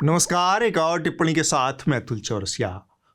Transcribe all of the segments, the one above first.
नमस्कार। एक और टिप्पणी के साथ मैं अतुल चौरसिया।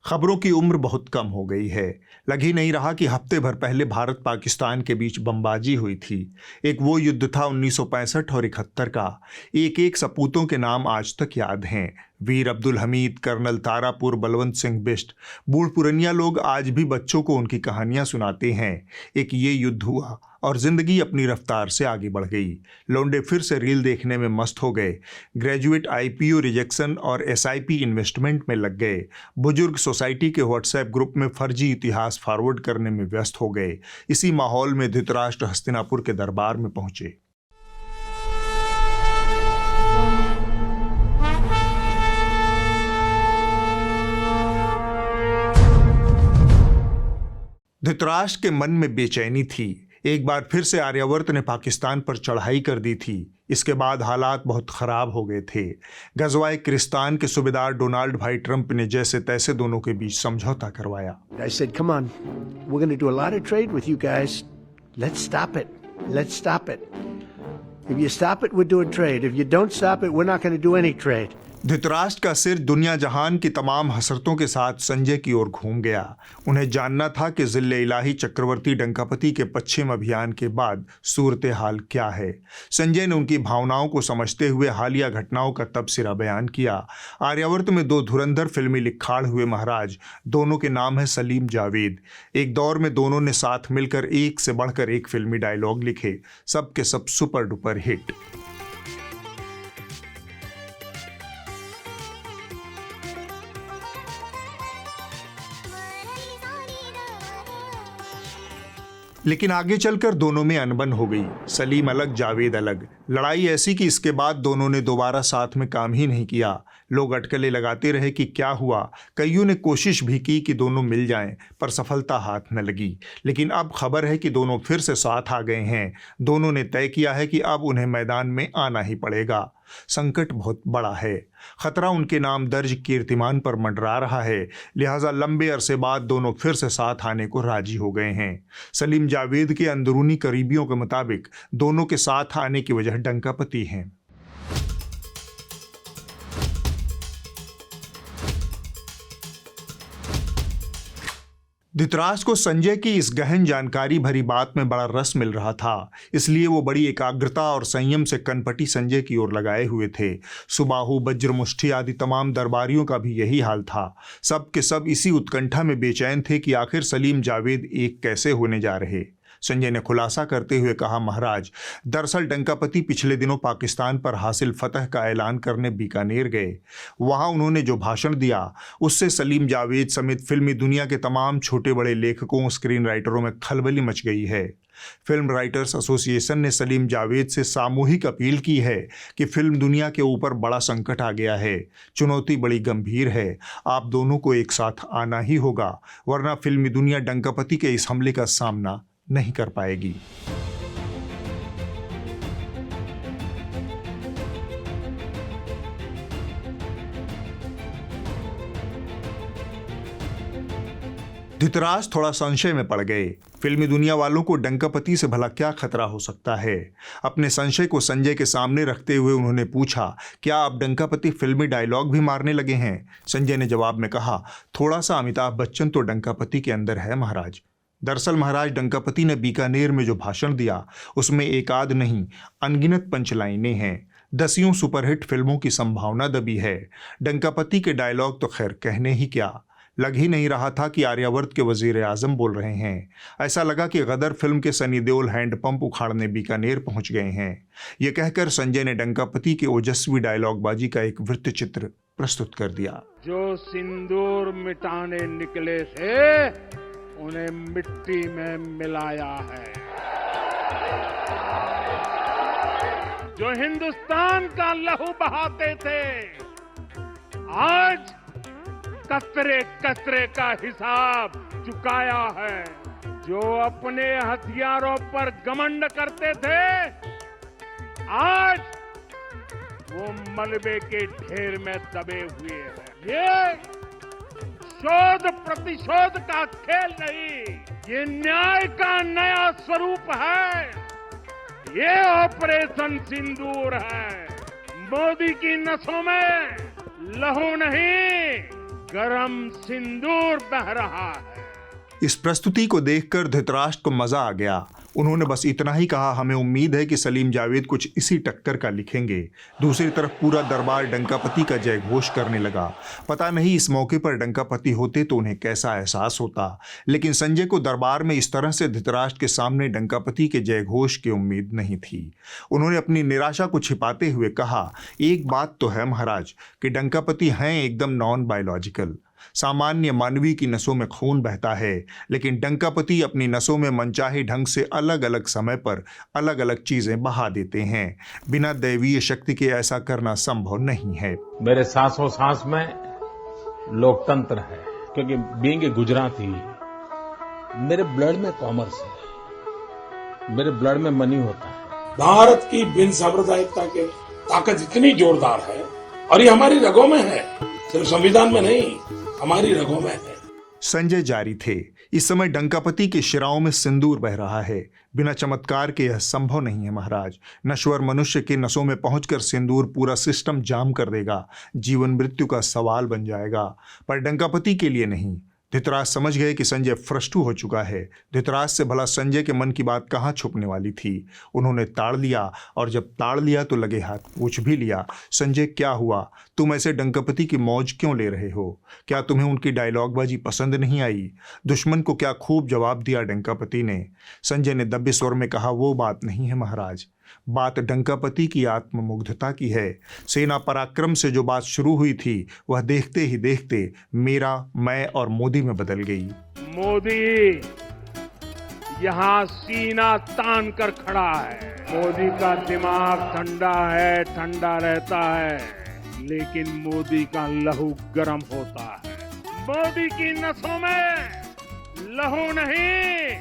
खबरों की उम्र बहुत कम हो गई है। लग ही नहीं रहा कि हफ्ते भर पहले भारत पाकिस्तान के बीच बमबाजी हुई थी। एक वो युद्ध था 1965 और 71 का। एक एक सपूतों के नाम आज तक याद हैं। वीर अब्दुल हमीद, कर्नल तारापुर, बलवंत सिंह बिष्ट। बूढ़ पुरनिया लोग आज भी बच्चों को उनकी कहानियां सुनाते हैं। एक ये युद्ध हुआ और जिंदगी अपनी रफ्तार से आगे बढ़ गई। लौंडे फिर से रील देखने में मस्त हो गए। ग्रेजुएट आईपीओ रिजेक्शन और एसआईपी इन्वेस्टमेंट में लग गए। बुजुर्ग सोसाइटी के व्हाट्सएप ग्रुप में फर्जी इतिहास फॉरवर्ड करने में व्यस्त हो गए। इसी माहौल में धृतराष्ट्र हस्तिनापुर के दरबार में पहुंचे। धृतराष्ट्र के मन में बेचैनी थी। एक बार फिर से आर्यावर्त ने पाकिस्तान पर चढ़ाई कर दी थी। इसके बाद हालात बहुत खराब हो गए थे। गजवाए क्रिस्तान के सूबेदार डोनाल्ड भाई ट्रंप ने जैसे तैसे दोनों के बीच समझौता करवाया। I said, come on, we're going to do a lot of trade with you guys. Let's stop it. Let's stop it. If you stop it, we're doing trade. If you don't stop it, we're not going to do any trade. Dhritarashtra का सिर दुनिया जहान की तमाम हसरतों के साथ संजय की ओर घूम गया। उन्हें जानना था कि जिले इलाही चक्रवर्ती डंकापति के पश्चिम अभियान के बाद सूरत हाल क्या है। संजय ने उनकी भावनाओं को समझते हुए हालिया घटनाओं का तबसरा बयान किया। आर्यावर्त में दो धुरंधर फिल्मी लिखाड़ हुए महाराज, दोनों के नाम है सलीम जावेद। एक दौर में दोनों ने साथ मिलकर एक से बढ़कर एक फिल्मी डायलॉग लिखे, सब के सब सुपर डुपर हिट। लेकिन आगे चलकर दोनों में अनबन हो गई। सलीम अलग, जावेद अलग। लड़ाई ऐसी कि इसके बाद दोनों ने दोबारा साथ में काम ही नहीं किया। लोग अटकलें लगाते रहे कि क्या हुआ। कईयों ने कोशिश भी की कि दोनों मिल जाएं, पर सफलता हाथ न लगी। लेकिन अब खबर है कि दोनों फिर से साथ आ गए हैं। दोनों ने तय किया है कि अब उन्हें मैदान में आना ही पड़ेगा। संकट बहुत बड़ा है। खतरा उनके नाम दर्ज कीर्तिमान पर मंडरा रहा है। लिहाजा लंबे अरसे बाद दोनों फिर से साथ आने को राजी हो गए हैं। सलीम जावेद के अंदरूनी करीबियों के मुताबिक दोनों के साथ आने की वजह डंकापति हैं। धृतराष्ट्र को संजय की इस गहन जानकारी भरी बात में बड़ा रस मिल रहा था। इसलिए वो बड़ी एकाग्रता और संयम से कनपटी संजय की ओर लगाए हुए थे। सुबाहु, वज्रमुष्टि आदि तमाम दरबारियों का भी यही हाल था। सब के सब इसी उत्कंठा में बेचैन थे कि आखिर सलीम जावेद एक कैसे होने जा रहे। संजय ने खुलासा करते हुए कहा, महाराज, दरअसल डंकापति पिछले दिनों पाकिस्तान पर हासिल फतह का ऐलान करने बीकानेर गए। वहां उन्होंने जो भाषण दिया उससे सलीम जावेद समेत फिल्मी दुनिया के तमाम छोटे बड़े लेखकों, स्क्रीन राइटरों में खलबली मच गई है। फिल्म राइटर्स एसोसिएशन ने सलीम जावेद से सामूहिक अपील की है कि फिल्म दुनिया के ऊपर बड़ा संकट आ गया है। चुनौती बड़ी गंभीर है। आप दोनों को एक साथ आना ही होगा, वरना फिल्मी दुनिया डंकापति के इस हमले का सामना नहीं कर पाएगी। धृतराष्ट्र थोड़ा संशय में पड़ गए। फिल्मी दुनिया वालों को डंकापति से भला क्या खतरा हो सकता है। अपने संशय को संजय के सामने रखते हुए उन्होंने पूछा, क्या आप डंकापति फिल्मी डायलॉग भी मारने लगे हैं? संजय ने जवाब में कहा, थोड़ा सा अमिताभ बच्चन तो डंकापति के अंदर है महाराज। दरअसल महाराज, डंकापति ने बीकानेर में जो भाषण दिया उसमें एक आध नहीं, अनगिनत पंचलाइनें हैं। दसियों सुपरहिट फिल्मों की संभावना दबी है। डंकापति के डायलॉग तो खैर कहने ही क्या। लग ही नहीं रहा था कि आर्यावर्त के वजीर आजम बोल रहे हैं। ऐसा लगा कि गदर फिल्म के सनी देओल हैंडपंप उखाड़ने बीकानेर पहुंच गए हैं। ये कहकर संजय ने डंकापति के ओजस्वी डायलॉगबाजी का एक वृत्त चित्र प्रस्तुत कर दिया। जो सिंदूर मिटाने निकले थे उन्हें मिट्टी में मिलाया है। जो हिंदुस्तान का लहू बहाते थे आज कतरे कतरे का हिसाब चुकाया है। जो अपने हथियारों पर घमंड करते थे आज वो मलबे के ढेर में दबे हुए हैं। ये शोध प्रतिशोध का खेल नहीं, ये न्याय का नया स्वरूप है। ये ऑपरेशन सिंदूर है। मोदी की नसों में लहू नहीं, गरम सिंदूर बह रहा है। इस प्रस्तुति को देखकर धृतराष्ट्र को मजा आ गया। उन्होंने बस इतना ही कहा, हमें उम्मीद है कि सलीम जावेद कुछ इसी टक्कर का लिखेंगे। दूसरी तरफ पूरा दरबार डंकापति का जयघोष करने लगा। पता नहीं इस मौके पर डंकापति होते तो उन्हें कैसा एहसास होता, लेकिन संजय को दरबार में इस तरह से धृतराष्ट्र के सामने डंकापति के जयघोष की उम्मीद नहीं थी। उन्होंने अपनी निराशा को छिपाते हुए कहा, एक बात तो है महाराज कि डंकापति हैं एकदम नॉन बायोलॉजिकल। सामान्य मानवी की नसों में खून बहता है, लेकिन डंकापति अपनी नसों में मनचाहे ढंग से अलग अलग समय पर अलग अलग चीजें बहा देते हैं। बिना दैवीय शक्ति के ऐसा करना संभव नहीं है। मेरे सांसों सांस में लोकतंत्र है, क्योंकि बीइंग ए गुजराती मेरे ब्लड में कॉमर्स है, मेरे ब्लड में मनी होता है। भारत की बिन सांप्रदायिकता की ताकत इतनी जोरदार है और ये हमारी रगों में है, सिर्फ संविधान में नहीं, हमारी रगों में है। संजय जारी थे। इस समय डंकापति के शिराओं में सिंदूर बह रहा है। बिना चमत्कार के यह संभव नहीं है महाराज। नश्वर मनुष्य के नसों में पहुंचकर सिंदूर पूरा सिस्टम जाम कर देगा, जीवन मृत्यु का सवाल बन जाएगा। पर डंकापति के लिए नहीं। धृतराष्ट्र समझ गए कि संजय फ्रस्टू हो चुका है। धृतराष्ट्र से भला संजय के मन की बात कहाँ छुपने वाली थी। उन्होंने ताड़ लिया, और जब ताड़ लिया तो लगे हाथ पूछ भी लिया, संजय क्या हुआ, तुम ऐसे डंकापति की मौज क्यों ले रहे हो? क्या तुम्हें उनकी डायलॉगबाजी पसंद नहीं आई? दुश्मन को क्या खूब जवाब दिया डंकापति ने। संजय ने दबे स्वर में कहा, वो बात नहीं है महाराज, बात डंकापति की आत्ममुग्धता की है। सेना पराक्रम से जो बात शुरू हुई थी वह देखते ही देखते मेरा, मैं और मोदी में बदल गई। मोदी यहाँ सीना तान कर खड़ा है। मोदी का दिमाग ठंडा है, ठंडा रहता है, लेकिन मोदी का लहू गर्म होता है। मोदी की नसों में लहू नहीं,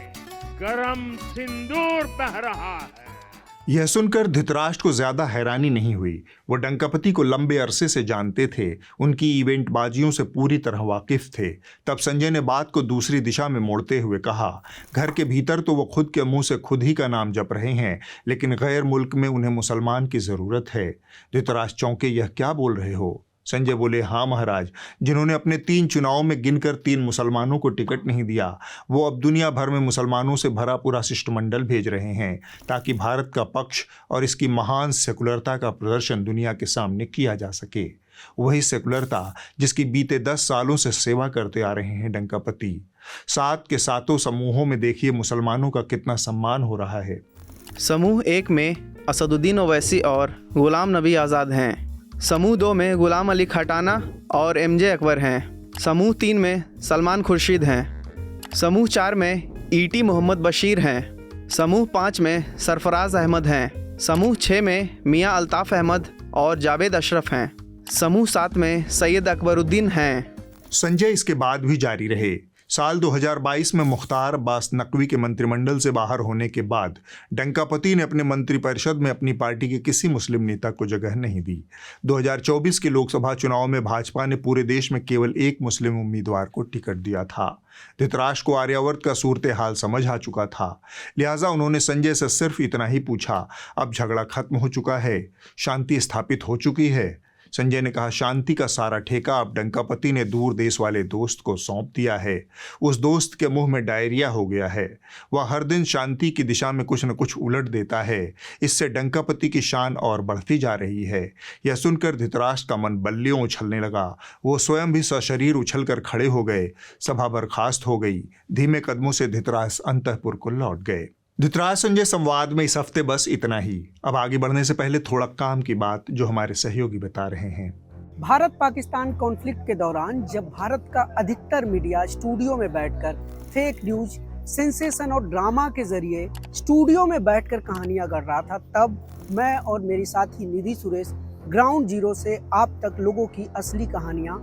गरम सिंदूर बह रहा है। यह सुनकर धृतराष्ट्र को ज्यादा हैरानी नहीं हुई। वो डंकापति को लंबे अरसे से जानते थे, उनकी इवेंट बाजियों से पूरी तरह वाकिफ थे। तब संजय ने बात को दूसरी दिशा में मोड़ते हुए कहा, घर के भीतर तो वो खुद के मुंह से खुद ही का नाम जप रहे हैं, लेकिन गैर मुल्क में उन्हें मुसलमान की जरूरत है। धृतराष्ट्र चौंके, यह क्या बोल रहे हो? संजय बोले, हाँ महाराज, जिन्होंने अपने 3 चुनावों में गिनकर 3 मुसलमानों को टिकट नहीं दिया, वो अब दुनिया भर में मुसलमानों से भरा पूरा शिष्टमंडल भेज रहे हैं ताकि भारत का पक्ष और इसकी महान सेकुलरता का प्रदर्शन दुनिया के सामने किया जा सके। वही सेकुलरता जिसकी बीते 10 सालों से सेवा करते आ रहे हैं डंकापति। 7 के 7 समूहों में देखिए मुसलमानों का कितना सम्मान हो रहा है। समूह 1 में असदुद्दीन ओवैसी और गुलाम नबी आज़ाद हैं। समूह 2 में गुलाम अली खटाना और MJ अकबर हैं। समूह 3 में सलमान खुर्शीद हैं। समूह 4 में ET मोहम्मद बशीर हैं। समूह 5 में सरफराज अहमद हैं। समूह 6 में मियां अल्ताफ़ अहमद और जावेद अशरफ हैं। समूह 7 में सैयद अकबरुद्दीन हैं। संजय इसके बाद भी जारी रहे। साल 2022 में मुख्तार अब्बास नकवी के मंत्रिमंडल से बाहर होने के बाद डंकापति ने अपने मंत्रिपरिषद में अपनी पार्टी के किसी मुस्लिम नेता को जगह नहीं दी। 2024 के लोकसभा चुनाव में भाजपा ने पूरे देश में केवल 1 मुस्लिम उम्मीदवार को टिकट दिया था। धृतराष्ट्र को आर्यावर्त का सूरत हाल समझ आ चुका था, लिहाजा उन्होंने संजय से सिर्फ इतना ही पूछा, अब झगड़ा खत्म हो चुका है, शांति स्थापित हो चुकी है? संजय ने कहा, शांति का सारा ठेका अब डंकापति ने दूर देश वाले दोस्त को सौंप दिया है। उस दोस्त के मुंह में डायरिया हो गया है। वह हर दिन शांति की दिशा में कुछ न कुछ उलट देता है। इससे डंकापति की शान और बढ़ती जा रही है। यह सुनकर धृतराष्ट्र का मन बल्लियों उछलने लगा। वो स्वयं भी सशरीर उछलकर खड़े हो गए। सभा बर्खास्त हो गई। धीमे कदमों से धृतराष्ट्र अंतःपुर को लौट गए। धृतराष्ट्र संजय संवाद में इस हफ्ते बस इतना ही। अब आगे बढ़ने से पहले थोड़ा काम की बात जो हमारे सहयोगी बता रहे हैं। भारत पाकिस्तान कॉन्फ्लिक्ट के दौरान जब भारत का अधिकतर मीडिया स्टूडियो में बैठकर फेक न्यूज, सेंसेशन और ड्रामा के जरिए स्टूडियो में बैठकर कहानियां गढ़ रहा था, तब मैं और मेरी साथी निधि सुरेश ग्राउंड जीरो से आप तक लोगों की असली कहानियां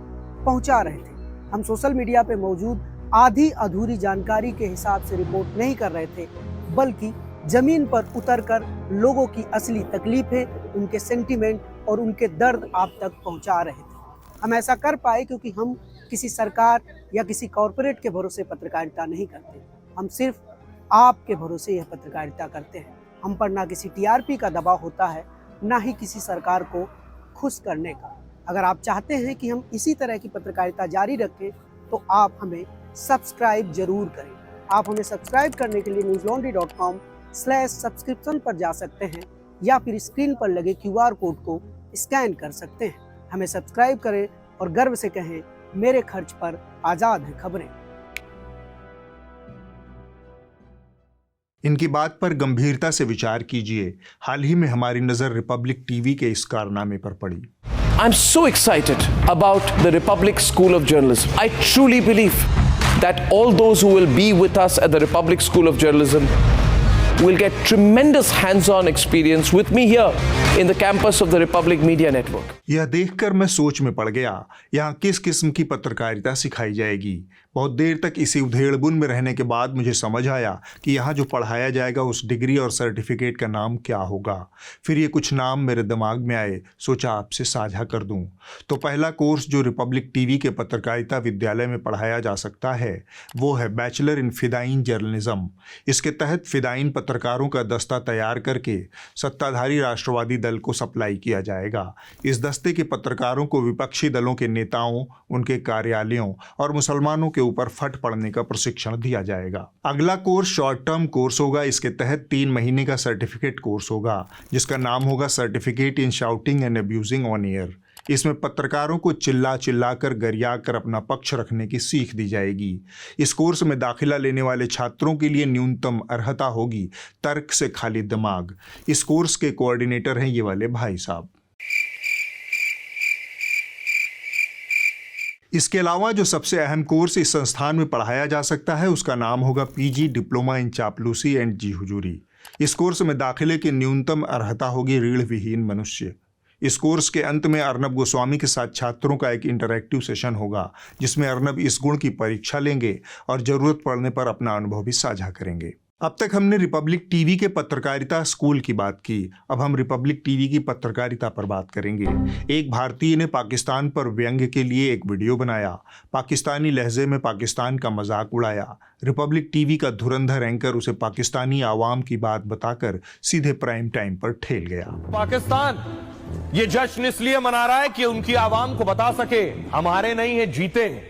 पहुंचा रहे थे। हम सोशल मीडिया पे मौजूद आधी अधूरी जानकारी के हिसाब से रिपोर्ट नहीं कर रहे थे, बल्कि जमीन पर उतरकर लोगों की असली तकलीफें, उनके सेंटीमेंट और उनके दर्द आप तक पहुंचा रहे थे। हम ऐसा कर पाए क्योंकि हम किसी सरकार या किसी कॉरपोरेट के भरोसे पत्रकारिता नहीं करते। हम सिर्फ आपके भरोसे यह पत्रकारिता करते हैं। हम पर ना किसी TRP का दबाव होता है, ना ही किसी सरकार को खुश करने का। अगर आप चाहते हैं कि हम इसी तरह की पत्रकारिता जारी रखें तो आप हमें सब्सक्राइब जरूर करें। आप हमें सब्सक्राइब करने के लिए newslaundry.com/subscription पर जा सकते हैं या फिर स्क्रीन पर लगे QR कोड को स्कैन कर सकते हैं। हमें सब्सक्राइब करें और गर्व से कहें, मेरे खर्च पर आज़ाद है खबरें। इनकी बात पर गंभीरता से विचार कीजिए। हाल ही में हमारी नज़र रिपब्लिक टीवी के इस कारनामे पर पड़ी। I'm so excited about the Republic School of Journalism. I truly believe that all those who will be with us at the Republic School of Journalism will get tremendous hands-on experience with me here in the campus of the Republic Media Network. यह देखकर मैं सोच में पड़ गया, यहाँ किस किस्म की पत्रकारिता सिखाई जाएगी। बहुत देर तक इसी उधेड़बुन में रहने के बाद मुझे समझ आया कि यहाँ जो पढ़ाया जाएगा उस डिग्री और सर्टिफिकेट का नाम क्या होगा। फिर ये कुछ नाम मेरे दिमाग में आए, सोचा आपसे साझा कर दूं। तो पहला कोर्स जो रिपब्लिक टीवी के पत्रकारिता विद्यालय में पढ़ाया जा सकता है वो है बैचलर इन फिदाइन जर्नलिज्म। इसके तहत फिदाइन पत्रकारों का दस्ता तैयार करके सत्ताधारी राष्ट्रवादी दल को सप्लाई किया जाएगा। इस दस्ते के पत्रकारों को विपक्षी दलों के नेताओं, उनके कार्यालयों और मुसलमानों के ऊपर फट पड़ने का प्रशिक्षण दिया जाएगा। अगला कोर्स शॉर्ट टर्म कोर्स होगा। इसके तहत 3 महीने का सर्टिफिकेट कोर्स होगा जिसका नाम होगा certificate in shouting and abusing on air. इसमें पत्रकारों को चिल्ला कर गरिया कर अपना पक्ष रखने की सीख दी जाएगी। इस कोर्स में दाखिला लेने वाले छात्रों के लिए न्यूनतम अर्हता होगी तर्क से खाली दिमाग। इस कोर्स के कोऑर्डिनेटर हैं ये वाले भाई साहब। इसके अलावा जो सबसे अहम कोर्स इस संस्थान में पढ़ाया जा सकता है उसका नाम होगा PG डिप्लोमा इन चापलूसी एंड जी हुजूरी। इस कोर्स में दाखिले की न्यूनतम अर्हता होगी रीढ़ विहीन मनुष्य। इस कोर्स के अंत में अर्नब गोस्वामी के साथ छात्रों का एक इंटरैक्टिव सेशन होगा जिसमें अर्नब इस गुण की परीक्षा लेंगे और ज़रूरत पड़ने पर अपना अनुभव भी साझा करेंगे। अब तक हमने रिपब्लिक टीवी के पत्रकारिता स्कूल की बात की, अब हम रिपब्लिक टीवी की पत्रकारिता पर बात करेंगे। एक भारतीय ने पाकिस्तान पर व्यंग्य के लिए एक वीडियो बनाया, पाकिस्तानी लहजे में पाकिस्तान का मजाक उड़ाया। रिपब्लिक टीवी का धुरंधर एंकर उसे पाकिस्तानी आवाम की बात बताकर सीधे प्राइम टाइम पर ठेल गया। पाकिस्तान ये जश्न इसलिए मना रहा है कि उनकी आवाम को बता सके हमारे नहीं है जीते,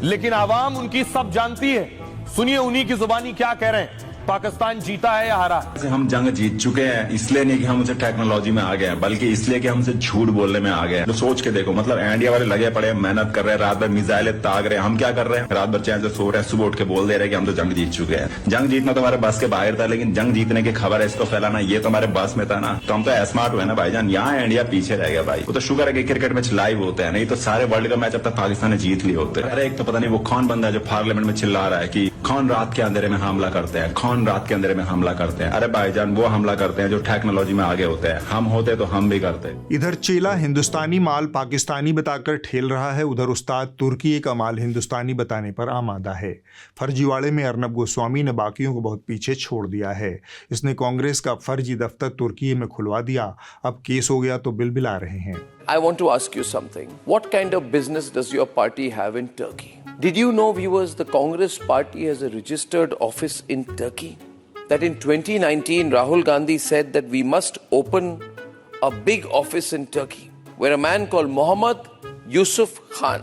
लेकिन आवाम उनकी सब जानती है। सुनिए उन्हीं की जुबानी क्या कह रहे हैं, पाकिस्तान जीता है या हारा। हम जंग जीत चुके हैं, इसलिए नहीं कि हम उसे टेक्नोलॉजी में आ गए हैं, बल्कि इसलिए कि हमसे झूठ बोलने में आ गए हैं। तो सोच के देखो, मतलब इंडिया वाले लगे पड़े, मेहनत कर रहे हैं, रात भर मिसाइलें ताक रहे हैं। हम क्या कर रहे हैं, रात भर चैन से सो रहे हैं, सुबह उठ के बोल दे रहे हैं कि हम तो जंग जीत चुके हैं। जंग जीतना तो हमारे बस के बाहर था, लेकिन जंग जीतने की खबर है इसको फैलाना ये तो हमारे बस में था ना। तो हम तो स्मार्ट हुए ना भाईजान, यहाँ इंडिया पीछे रह गया भाई। वो तो शुक्र है कि क्रिकेट मैच लाइव होते हैं, नहीं तो सारे वर्ल्ड का मैच अब तक पाकिस्तान ने जीत लिए होते। अरे एक तो पता नहीं वो कौन बंदा है जो पार्लियामेंट में चिल्ला रहा है कि कौन रात के अंधेरे में हमला करते हैं, कौन रात के अंधेरे में हमला करते हैं। अरे भाईजान वो हमला करते हैं जो टेक्नोलॉजी में आगे होते हैं, हम होते तो हम भी करते। इधर चेला हिंदुस्तानी माल पाकिस्तानी बताकर ठेल रहा है, उधर उस्ताद तुर्की का माल हिंदुस्तानी बताने पर आमादा है। फर्जीवाड़े में अर्नब गोस्वामी ने बाकियों को बहुत पीछे छोड़ दिया है। इसने कांग्रेस का फर्जी दफ्तर तुर्की में खुलवा दिया, अब केस हो गया तो बिलबिला रहे हैं। I want to ask you something. What kind of business does your party have in Turkey? Did you know, viewers, the Congress party has a registered office in Turkey? That in 2019, Rahul Gandhi said that we must open a big office in Turkey, where a man called Mohammad Yusuf Khan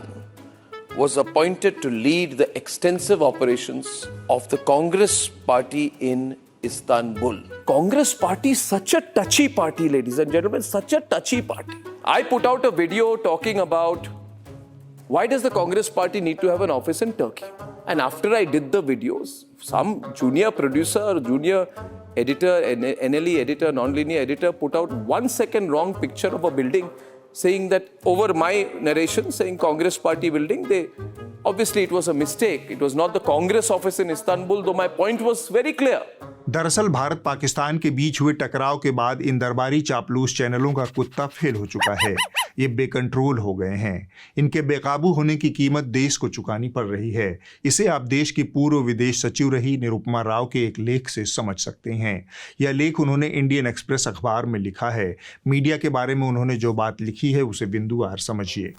was appointed to lead the extensive operations of the Congress party in Istanbul. Congress party is such a touchy party, ladies and gentlemen, such a touchy party. I put out a video talking about why does the Congress party need to have an office in Turkey? And after I did the videos, some junior producer, junior editor, NLE editor, non-linear editor put out 1 second wrong picture of a building saying that over my narration saying Congress party building, obviously it was a mistake. It was not the Congress office in Istanbul, though my point was very clear. दरअसल भारत पाकिस्तान के बीच हुए टकराव के बाद इन दरबारी चापलूस चैनलों का कुत्ता फेल हो चुका है। ये बेकंट्रोल हो गए हैं। इनके बेकाबू होने की कीमत देश को चुकानी पड़ रही है। इसे आप देश की पूर्व विदेश सचिव रही निरुपमा राव के एक लेख से समझ सकते हैं। यह लेख उन्होंने इंडियन एक्सप्रेस अखबार में लिखा है। मीडिया के बारे में उन्होंने जो बात लिखी है उसे बिंदुवार समझिए।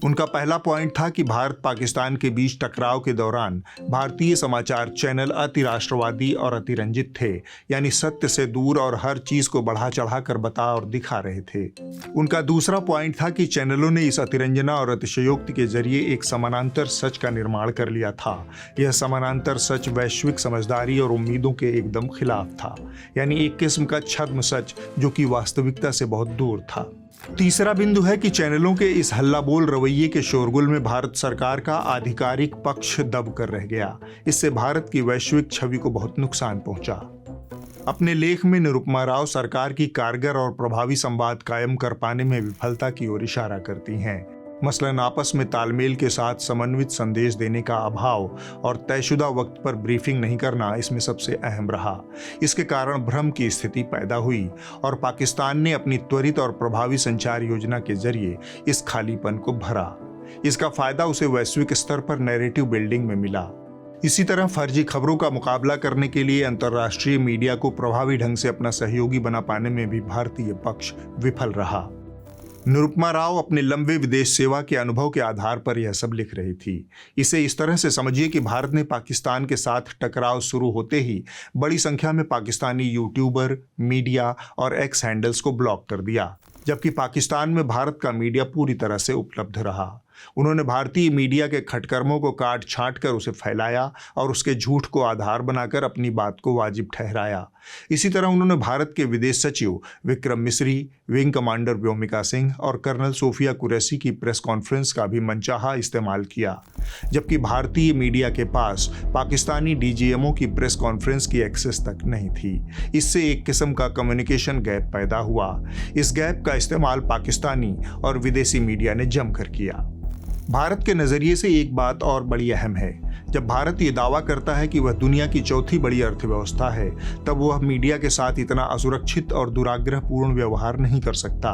उनका पहला पॉइंट था कि भारत पाकिस्तान के बीच टकराव के दौरान भारतीय समाचार चैनल अति राष्ट्रवादी और अतिरंजित थे, यानी सत्य से दूर और हर चीज को बढ़ा चढ़ा कर बता और दिखा रहे थे। उनका दूसरा पॉइंट था था कि चैनलों ने इस अतिरंजना और अतिशयोक्ति के जरिए एक समानांतर सच का निर्माण कर लिया था। यह समानांतर सच वैश्विक समझदारी और उम्मीदों के एकदम खिलाफ था, यानी एक किस्म का छद्म सच जो कि वास्तविकता से बहुत दूर था। तीसरा बिंदु है कि चैनलों के इस हल्ला बोल रवैये के शोरगुल में भारत सरकार का आधिकारिक पक्ष दब कर रह गया। इससे भारत की वैश्विक छवि को बहुत नुकसान पहुंचा। अपने लेख में निरुपमा राव सरकार की कारगर और प्रभावी संवाद कायम कर पाने में विफलता की ओर इशारा करती हैं। मसलन आपस में तालमेल के साथ समन्वित संदेश देने का अभाव और तयशुदा वक्त पर ब्रीफिंग नहीं करना इसमें सबसे अहम रहा। इसके कारण भ्रम की स्थिति पैदा हुई और पाकिस्तान ने अपनी त्वरित और प्रभावी संचार योजना के जरिए इस खालीपन को भरा। इसका फायदा उसे वैश्विक स्तर पर नैरेटिव बिल्डिंग में मिला। इसी तरह फर्जी खबरों का मुकाबला करने के लिए अंतर्राष्ट्रीय मीडिया को प्रभावी ढंग से अपना सहयोगी बना पाने में भी भारतीय पक्ष विफल रहा। निरुपमा राव अपने लंबे विदेश सेवा के अनुभव के आधार पर यह सब लिख रही थी। इसे इस तरह से समझिए कि भारत ने पाकिस्तान के साथ टकराव शुरू होते ही बड़ी संख्या में पाकिस्तानी यूट्यूबर, मीडिया और एक्स हैंडल्स को ब्लॉक कर दिया, जबकि पाकिस्तान में भारत का मीडिया पूरी तरह से उपलब्ध रहा। उन्होंने भारतीय मीडिया के खटकर्मों को काट छांट कर उसे फैलाया और उसके झूठ को आधार बनाकर अपनी बात को वाजिब ठहराया। इसी तरह उन्होंने भारत के विदेश सचिव विक्रम मिस्री, विंग कमांडर व्योमिका सिंह और कर्नल सोफिया कुरैशी की प्रेस कॉन्फ्रेंस का भी मनचाहा इस्तेमाल किया, जबकि भारतीय मीडिया के पास पाकिस्तानी डीजीएमओ की प्रेस कॉन्फ्रेंस की एक्सेस तक नहीं थी। इससे एक किस्म का कम्युनिकेशन गैप पैदा हुआ। इस गैप का इस्तेमाल पाकिस्तानी और विदेशी मीडिया ने जमकर किया। भारत के नजरिए से एक बात और बड़ी अहम है। जब भारत ये दावा करता है कि वह दुनिया की चौथी बड़ी अर्थव्यवस्था है, तब वह मीडिया के साथ इतना असुरक्षित और दुराग्रहपूर्ण व्यवहार नहीं कर सकता।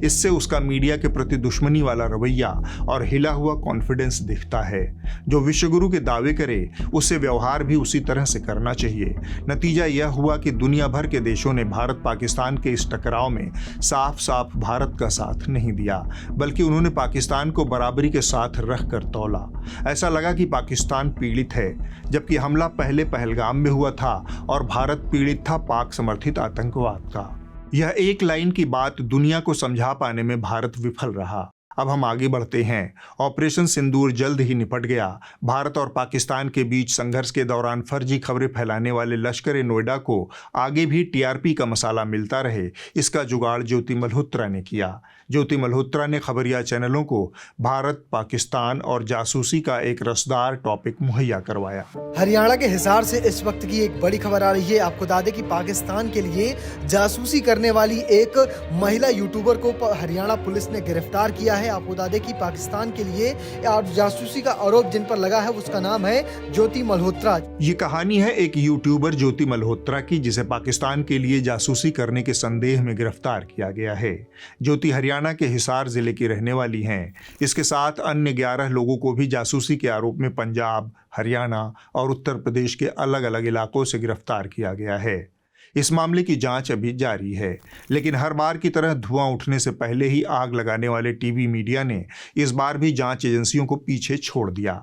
इससे उसका मीडिया के प्रति दुश्मनी वाला रवैया और हिला हुआ कॉन्फिडेंस दिखता है। जो विश्वगुरु के दावे करे उससे व्यवहार भी उसी तरह से करना चाहिए। नतीजा यह हुआ कि दुनिया भर के देशों ने भारत पाकिस्तान के इस टकराव में साफ साफ भारत का साथ नहीं दिया, बल्कि उन्होंने पाकिस्तान को बराबरी के साथ रख कर तौला। ऐसा लगा कि पाकिस्तान पीड़ित है, जबकि हमला पहले पहलगाम में हुआ था और भारत पीड़ित था पाक समर्थित आतंकवाद का। यह एक लाइन की बात दुनिया को समझा पाने में भारत विफल रहा। अब हम आगे बढ़ते हैं। ऑपरेशन सिंदूर जल्द ही निपट गया। भारत और पाकिस्तान के बीच संघर्ष के दौरान फर्जी खबरें फैलाने वाले लश्कर नोएडा को आगे भी टीआरपी का मसाला मिलता रहे, इसका जुगाड़ ज्योति मल्होत्रा ने किया। ज्योति मल्होत्रा ने खबरिया चैनलों को भारत, पाकिस्तान और जासूसी का एक रसदार टॉपिक मुहैया करवाया। हरियाणा के हिसार से इस वक्त की एक बड़ी खबर आ रही है। आपको बता दें कि पाकिस्तान के लिए जासूसी करने वाली एक महिला यूट्यूबर को हरियाणा पुलिस ने गिरफ्तार किया है। आपको बता दें कि पाकिस्तान के लिए जासूसी का आरोप जिन पर लगा है उसका नाम है ज्योति मल्होत्रा। ये कहानी है एक यूट्यूबर ज्योति मल्होत्रा की, जिसे पाकिस्तान के लिए जासूसी करने के संदेह में गिरफ्तार किया गया है। ज्योति हरियाणा के हिसार जिले की रहने वाली हैं। इसके साथ अन्य 11 लोगों को भी जासूसी के आरोप में पंजाब, हरियाणा और उत्तर प्रदेश के अलग अलग इलाकों से गिरफ्तार किया गया है। इस मामले की जांच अभी जारी है, लेकिन हर बार की तरह धुआं उठने से पहले ही आग लगाने वाले टीवी मीडिया ने इस बार भी जांच एजेंसियों को पीछे छोड़ दिया,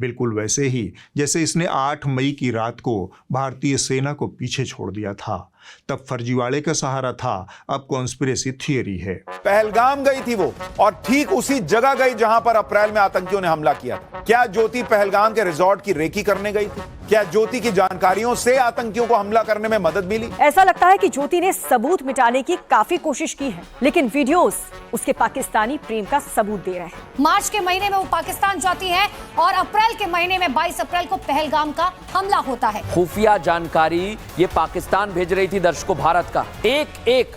बिल्कुल वैसे ही जैसे इसने 8 मई की रात को भारतीय सेना को पीछे छोड़ दिया था। तब फर्जीवाड़े का सहारा था, अब कॉन्स्पिरेसी थियरी है। पहलगाम गई थी वो, और ठीक उसी जगह गई जहां पर अप्रैल में आतंकियों ने हमला किया था। क्या ज्योति पहलगाम के रिजॉर्ट की रेकी करने गई थी? क्या ज्योति की जानकारियों से आतंकियों को हमला करने में मदद मिली? ऐसा लगता है कि ज्योति ने सबूत मिटाने की काफी कोशिश की है, लेकिन वीडियोस उसके पाकिस्तानी प्रेम का सबूत दे रहे हैं। मार्च के महीने में वो पाकिस्तान जाती है और अप्रैल के महीने में 22 अप्रैल को पहलगाम का हमला होता है। खुफिया जानकारी ये पाकिस्तान भेज रही थी दर्शकों भारत का, एक एक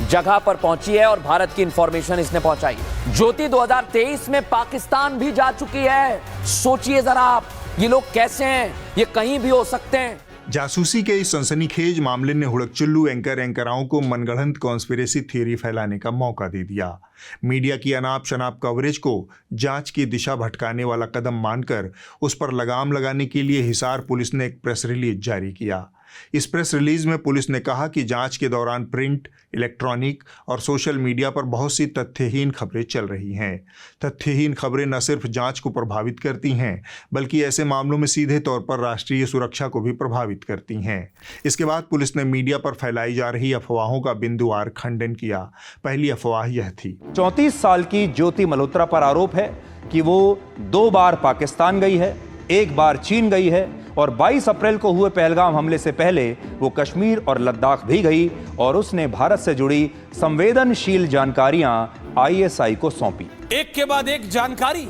जगह पर पहुंची है और भारत की इंफॉर्मेशन इसने पहुंचाई। ज्योति 2023 में पाकिस्तान भी जा चुकी है। सोचिए जरा आप, ये लोग कैसे हैं, ये कहीं भी हो सकते हैं। जासूसी के इस सनसनीखेज मामले ने हुड़कचुल्लू एंकराओं को मनगढ़ंत कॉन्स्पिरेसी थियरी फैलाने का मौका दे दिया। मीडिया की अनाप शनाप कवरेज को जांच की दिशा भटकाने वाला कदम मानकर उस पर लगाम लगाने के लिए हिसार पुलिस ने एक प्रेस रिलीज जारी किया। इस प्रेस रिलीज में पुलिस ने कहा कि जांच के दौरान प्रिंट, इलेक्ट्रॉनिक और सोशल मीडिया पर बहुत सी तथ्यहीन खबरें चल रही हैं। तथ्यहीन खबरें न सिर्फ जांच को प्रभावित करती हैं, बल्कि ऐसे मामलों में सीधे तौर पर राष्ट्रीय सुरक्षा को भी प्रभावित करती हैं। इसके बाद पुलिस ने मीडिया पर फैलाई जा रही अफवाहों का बिंदुवार खंडन किया। पहली अफवाह यह थी। 34 साल की ज्योति मल्होत्रा पर आरोप है कि वो 2 बार पाकिस्तान गई है, 1 बार चीन गई है और 22 अप्रैल को हुए पहलगाम हमले से पहले वो कश्मीर और लद्दाख भी गई और उसने भारत से जुड़ी संवेदनशील जानकारियां ISI को सौंपी। एक के बाद एक जानकारी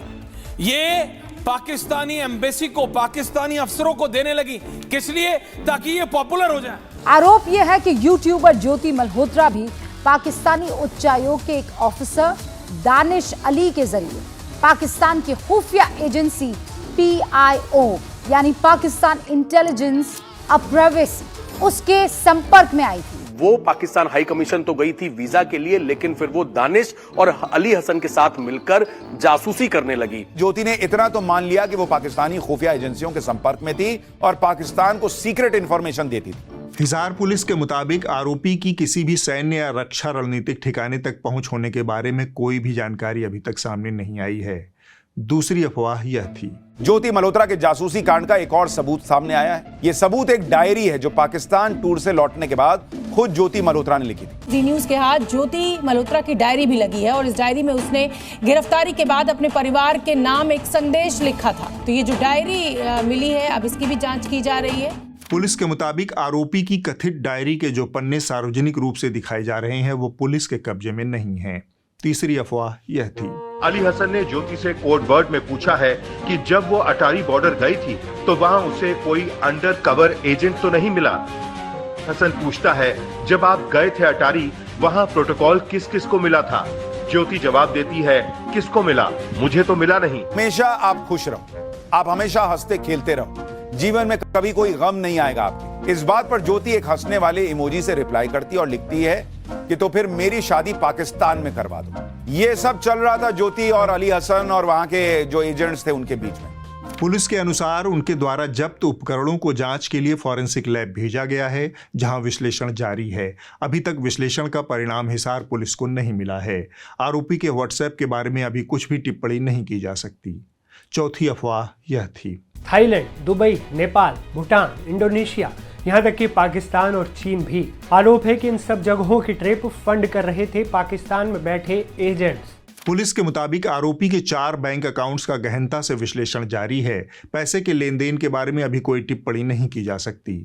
ये पाकिस्तानी एम्बेसी को, पाकिस्तानी अफसरों को देने लगी। किस लिए? ताकि ये पॉपुलर हो जाए। आरोप यह है कि यूट्यूबर ज्योति मल्होत्रा भी पाकिस्तानी उच्चायोग के एक ऑफिसर दानिश अली के जरिए पाकिस्तान की खुफिया एजेंसी PIO यानी पाकिस्तान इंटेलिजेंस प्राइवेसी उसके संपर्क में आई थी। वो पाकिस्तान हाई कमीशन तो गई थी वीजा के लिए, लेकिन फिर वो दानिश और अली हसन के साथ मिलकर जासूसी करने लगी। ज्योति ने इतना तो मान लिया कि वो पाकिस्तानी खुफिया एजेंसियों के संपर्क में थी और पाकिस्तान को सीक्रेट इंफॉर्मेशन देती थी। हिसार पुलिस के मुताबिक आरोपी की किसी भी सैन्य या रक्षा रणनीतिक ठिकाने तक पहुंच होने के बारे में कोई भी जानकारी अभी तक सामने नहीं आई है। दूसरी अफवाह यह थी। ज्योति मल्होत्रा के जासूसी कांड का एक और सबूत सामने आया है। यह सबूत एक डायरी है जो पाकिस्तान टूर से लौटने के बाद खुद ज्योति मल्होत्रा ने लिखी थी। जी न्यूज के हाथ ज्योति मल्होत्रा की डायरी भी लगी है और इस डायरी में उसने गिरफ्तारी के बाद अपने परिवार के नाम एक संदेश लिखा था। तो ये जो डायरी मिली है, अब इसकी भी जांच की जा रही है। पुलिस के मुताबिक आरोपी की कथित डायरी के जो पन्ने सार्वजनिक रूप से दिखाए जा रहे हैं वो पुलिस के कब्जे में नहीं हैं। तीसरी अफवाह यह थी। अली हसन ने ज्योति से कोड वर्ड में पूछा है कि जब वो अटारी बॉर्डर गई थी तो वहाँ उसे कोई अंडर कवर एजेंट तो नहीं मिला। हसन पूछता है, जब आप गए थे अटारी, वहाँ प्रोटोकॉल किस किस को मिला था? ज्योति जवाब देती है, किसको मिला? मुझे तो मिला नहीं। हमेशा आप खुश रहो, आप हमेशा हंसते खेलते रहो, जीवन में कभी कोई गम नहीं आएगा आपके। इस बात पर ज्योति एक हंसने वाले इमोजी से रिप्लाई करती है और लिखती है कि तो फिर मेरी शादी पाकिस्तान में करवा दो। ये सब चल रहा था ज्योति और अली हसन और वहां के जो एजेंट्स थे उनके बीच में। पुलिस के अनुसार उनके द्वारा जब्त उपकरणों को जांच के लिए फॉरेंसिक लैब भेजा गया है, जहां विश्लेषण जारी है। अभी तक विश्लेषण का परिणाम हिसार पुलिस को नहीं मिला है। आरोपी के व्हाट्सएप के बारे में अभी कुछ भी टिप्पणी नहीं की जा सकती। चौथी अफवाह यह थी। Thailand, Dubai, Nepal, Bhutan, Indonesia, यहाँ तक कि पाकिस्तान और चीन भी आरोप है कि इन सब जगहों की ट्रिप फंड कर रहे थे पाकिस्तान में बैठे एजेंट्स। पुलिस के मुताबिक आरोपी के 4 बैंक अकाउंट्स का गहनता से विश्लेषण जारी है। पैसे के लेन देन के बारे में अभी कोई टिप्पणी नहीं की जा सकती।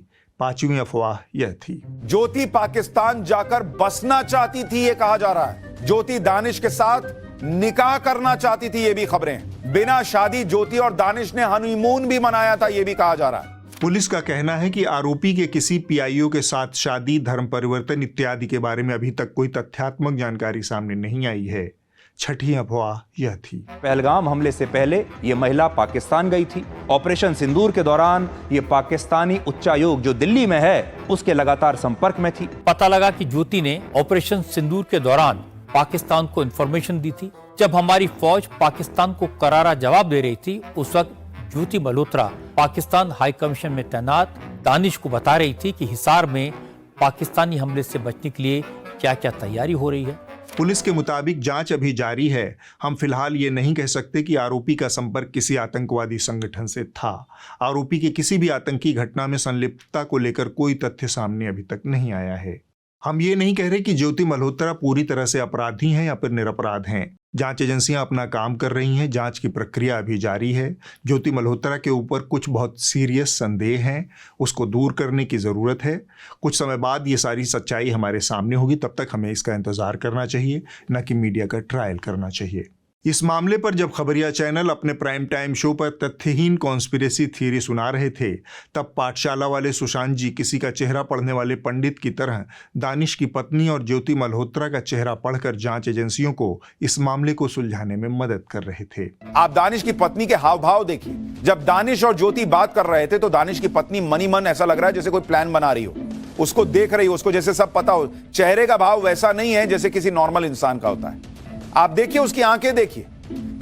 पांचवी अफवाह यह थी। ज्योति पाकिस्तान जाकर बसना चाहती थी, ये कहा जा रहा है। ज्योति दानिश के साथ निकाह करना चाहती थी, ये भी खबरें। बिना शादी ज्योति और दानिश ने हनीमून भी मनाया था, ये भी कहा जा रहा है। पुलिस का कहना है कि आरोपी के किसी PIO के साथ शादी, धर्म परिवर्तन इत्यादि के बारे में अभी तक कोई तथ्यात्मक जानकारी सामने नहीं आई है। छठी अफवाह यह थी। पहलगाम हमले से पहले ये महिला पाकिस्तान गई थी। ऑपरेशन सिंदूर के दौरान ये पाकिस्तानी उच्चायोग जो दिल्ली में है उसके लगातार संपर्क में थी। पता लगा कि ज्योति ने ऑपरेशन सिंदूर के दौरान पाकिस्तान को इंफॉर्मेशन दी थी। जब हमारी फौज पाकिस्तान को करारा जवाब दे रही थी, उस वक्त ज्योति मल्होत्रा पाकिस्तान हाई कमीशन में तैनात दानिश को बता रही थी कि हिसार में पाकिस्तानी हमले से बचने के लिए क्या क्या तैयारी हो रही है। पुलिस के मुताबिक जांच अभी जारी है। हम फिलहाल ये नहीं कह सकते कि आरोपी का संपर्क किसी आतंकवादी संगठन से था। आरोपी की किसी भी आतंकी घटना में संलिप्तता को लेकर कोई तथ्य सामने अभी तक नहीं आया है। हम ये नहीं कह रहे कि ज्योति मल्होत्रा पूरी तरह से अपराधी हैं या फिर निरपराध हैं। जांच एजेंसियां अपना काम कर रही हैं, जांच की प्रक्रिया अभी जारी है। ज्योति मल्होत्रा के ऊपर कुछ बहुत सीरियस संदेह हैं, उसको दूर करने की ज़रूरत है। कुछ समय बाद ये सारी सच्चाई हमारे सामने होगी, तब तक हमें इसका इंतज़ार करना चाहिए, न कि मीडिया का ट्रायल करना चाहिए। इस मामले पर जब खबरिया चैनल अपने प्राइम टाइम शो पर तथ्यहीन कॉन्स्पिरेसी थ्योरी सुना रहे थे, तब पाठशाला वाले सुशांत जी किसी का चेहरा पढ़ने वाले पंडित की तरह दानिश की पत्नी और ज्योति मल्होत्रा का चेहरा पढ़कर जांच एजेंसियों को इस मामले को सुलझाने में मदद कर रहे थे। आप दानिश की पत्नी के हाव भाव देखिए। जब दानिश और ज्योति बात कर रहे थे तो दानिश की पत्नी मनी मन ऐसा लग रहा है जैसे कोई प्लान बना रही हो, उसको देख रही हो, उसको जैसे सब पता हो। चेहरे का भाव वैसा नहीं है जैसे किसी नॉर्मल इंसान का होता है। आप देखिए उसकी आंखें देखिए,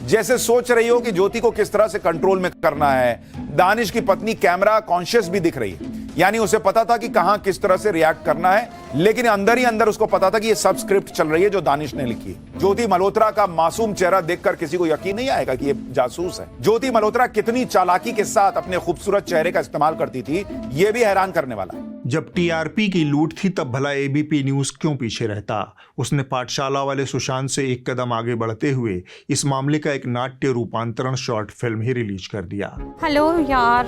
जैसे सोच रही हो कि ज्योति को किस तरह से कंट्रोल में करना है। दानिश की पत्नी कैमरा कॉन्शियस भी दिख रही है। यानी उसे पता था कि कहां किस तरह से रिएक्ट करना है, लेकिन अंदर ही अंदर उसको पता था कि ये सब स्क्रिप्ट चल रही है जो दानिश ने लिखी है। ज्योति मल्होत्रा का मासूम चेहरा देखकर किसी को यकीन नहीं आएगा कि ये जासूस है। ज्योति मल्होत्रा कितनी चालाकी के साथ अपने खूबसूरत चेहरे का इस्तेमाल करती थी, ये भी हैरान करने वाला है। जब टीआरपी की लूट थी तब भला एबीपी न्यूज क्यों पीछे रहता? उसने पाठशाला वाले सुशांत से एक कदम आगे बढ़ते हुए इस मामले का एक नाट्य रूपांतरण शॉर्ट फिल्म ही रिलीज कर दिया। हेलो यार,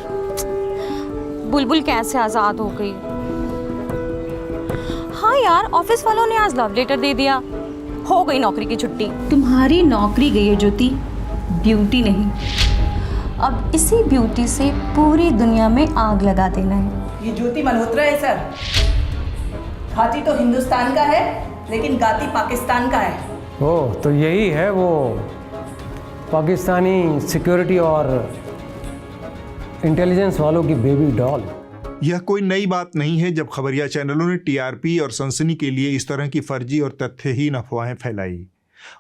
बुलबुल कैसे आजाद हो गई? हाँ यार, ऑफिस वालों ने आज लव लेटर दे दिया, हो गई नौकरी की छुट्टी। तुम्हारी नौकरी गई है ज्योति, ब्यूटी नहीं। अब इसी ब्यूटी से पूरी दुनिया में आग लगा देना है। ये ज्योति मल्होत्रा है सर। खाती तो हिंदुस्तान का है, लेकिन गाती पाकिस्तान का है। ओह, तो यही है वो पाकिस्तानी सिक्योरिटी और इंटेलिजेंस वालों की बेबी डॉल। यह कोई नई बात नहीं है जब खबरिया चैनलों ने टीआरपी और सनसनी के लिए इस तरह की फर्जी और तथ्यहीन अफवाहें फैलाई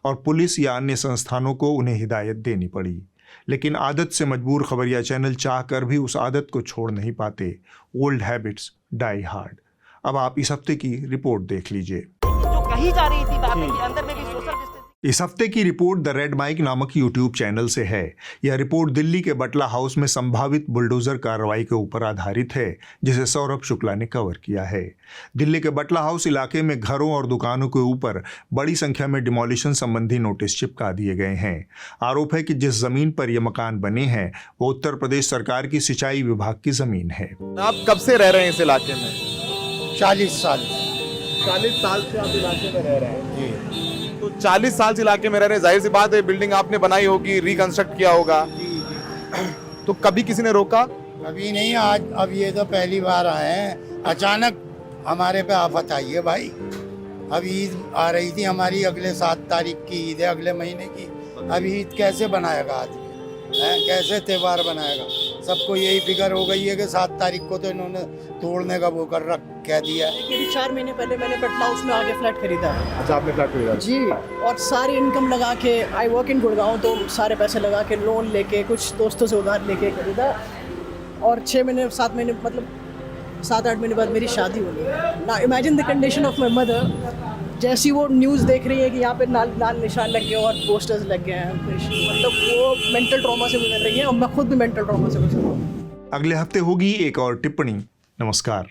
और पुलिस या अन्य संस्थानों को उन्हें हिदायत देनी पड़ी। लेकिन आदत से मजबूर खबरिया चैनल चाहकर भी उस आदत को छोड़ नहीं पाते। Old habits die hard. अब आप इस हफ्ते की रिपोर्ट देख लीजिए। जो कही जा रही थी बातें कि अंदर में भी सोशल डिस्टेंस। इस हफ्ते की रिपोर्ट द रेड माइक नामक यूट्यूब चैनल से है। यह रिपोर्ट दिल्ली के बटला हाउस में संभावित बुलडोजर कार्रवाई के ऊपर आधारित है, जिसे सौरभ शुक्ला ने कवर किया है। दिल्ली के बटला हाउस इलाके में घरों और दुकानों के ऊपर बड़ी संख्या में डिमोलिशन संबंधी नोटिस चिपका दिए गए हैं। आरोप है कि जिस जमीन पर यह मकान बने हैं वो उत्तर प्रदेश सरकार की सिंचाई विभाग की जमीन है। आप कब से रह रहे हैं इस इलाके में? 40 साल। 40 साल से आप इलाके में रह रहे हैं जी। तो 40 साल से इलाके में रह रहे हैं, जाहिर सी बात है बिल्डिंग आपने बनाई होगी, रिकंस्ट्रक्ट किया होगा। तो कभी किसी ने रोका? कभी नहीं। आज अब ये तो पहली बार आए हैं। अचानक हमारे पे आफत आई है भाई। अब ईद आ रही थी हमारी, अगले 7 तारीख की ईद है, अगले महीने की। अब ईद कैसे बनाएगा आदमी, कैसे त्योहार बनाएगा? सबको यही फिक्र हो गई है कि 7 तारीख को तो इन्होंने तोड़ने का वो कह दिया है। 4 महीने पहले मैंने बटला हाउस में आगे फ्लैट खरीदा। अच्छा, आपने फ्लैट खरीदा जी, और सारी इनकम लगा के, आई वर्क इन गुड़गांव, तो सारे पैसे लगा के लोन लेके, कुछ दोस्तों से उधार लेके खरीदा। और 6 महीने 7 महीने मतलब 7-8 महीने बाद मेरी शादी हो गई। ना imagine the condition of my mother. जैसी वो न्यूज़ देख रही है कि यहाँ पे लाल निशान लग गए और पोस्टर्स लग गए हैं, मतलब वो मेंटल ट्रॉमा से गुजर रही है और मैं खुद भी मेंटल ट्रॉमा से गुजर रहा हूँ। अगले हफ्ते होगी एक और टिप्पणी। नमस्कार।